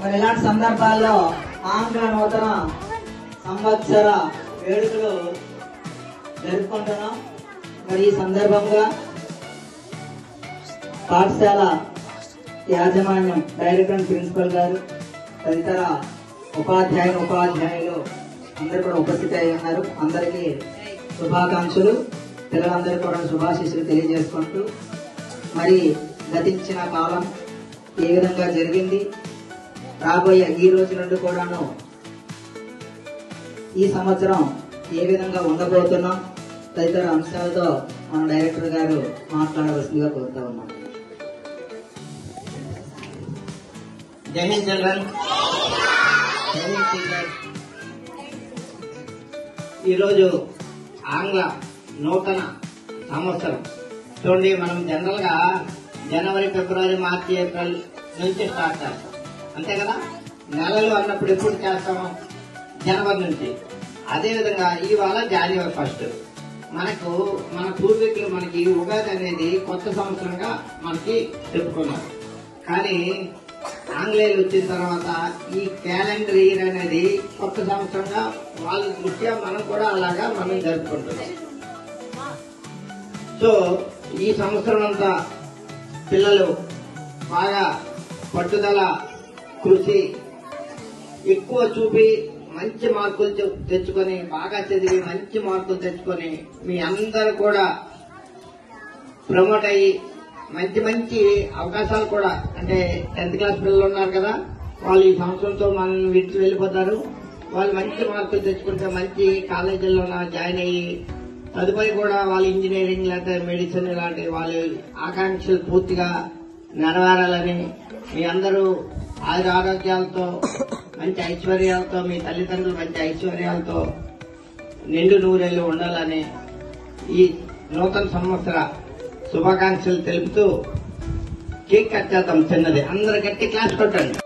మరి ఇలాంటి సందర్భాల్లో ఆంగ్ల నూతన సంవత్సర వేడుకలు జరుపుకుంటున్నాం. మరి ఈ సందర్భంగా పాఠశాల యాజమాన్యం, డైరెక్టర్ అండ్ ప్రిన్సిపల్ గారు, తదితర ఉపాధ్యాయులు అందరూ కూడా ఉపస్థితి అయి ఉన్నారు. అందరికీ శుభాకాంక్షలు, పిల్లలందరూ కూడా శుభాశీస్సులు తెలియజేసుకుంటూ, మరి గతించిన కాలం ఏ విధంగా జరిగింది, రాబోయే ఈ రోజు నుండి కూడాను ఈ సంవత్సరం ఏ విధంగా ఉండబోతున్నాం తదితర అంశాలతో మన డైరెక్టర్ గారు మాట్లాడవలసిందిగా కోరుతా ఉన్నాం. జై హింద్ చిల్డ్రన్. జై హింద్ చిల్డ్రన్. ఈరోజు ఆంగ్ల నూతన సంవత్సరం. చూడండి, మనం జనరల్ గా జనవరి, ఫిబ్రవరి, మార్చి, ఏప్రిల్ నుంచి స్టార్ట్ చేస్తాం, అంతే కదా. నెలలు అన్నప్పుడు ఎప్పుడు చేస్తాం? జనవరి నుంచి. అదేవిధంగా ఇవాళ జనవరి 1. మన పూర్వీకులు మనకి ఉగాది అనేది కొత్త సంవత్సరంగా మనకి చెప్పుకున్నారు. కానీ ఆంగ్లేయులు వచ్చిన తర్వాత ఈ క్యాలెండర్ ఇయర్ అనేది కొత్త సంవత్సరంగా వాళ్ళ దృష్ట్యా మనం కూడా అలాగా మనం జరుపుకుంటున్నాం. సో ఈ సంవత్సరం అంతా పిల్లలు బాగా పట్టుదల, కృషి ఎక్కువ చూపి మంచి మార్కులు తెచ్చుకొని, బాగా చదివి మంచి మార్కులు తెచ్చుకొని మీ అందరూ కూడా ప్రమోట్ అయ్యి మంచి అవకాశాలు కూడా, అంటే 10th క్లాస్ పిల్లలు ఉన్నారు కదా, వాళ్ళు ఈ సంవత్సరంతో మనం విడిచి వెళ్ళిపోతారు. వాళ్ళు మంచి మార్కులు తెచ్చుకుంటే మంచి కాలేజీల్లో జాయిన్ అయ్యి తదుపరి కూడా వాళ్ళు ఇంజనీరింగ్ లేకపోతే మెడిసిన్ ఇలాంటి వాళ్ళ ఆకాంక్షలు పూర్తిగా నెరవేరాలని, మీ అందరూ ఆరోగ్యాలతో మంచి ఐశ్వర్యాలతో, మీ తల్లిదండ్రులు మంచి ఐశ్వర్యాలతో నిండు నూరేళ్లు ఉండాలని ఈ నూతన సంవత్సర శుభాకాంక్షలు తెలుపుతూ కేక్ కట్ చేద్దాం. చిన్నది అందరూ గట్టి క్లాస్ కొట్టండి.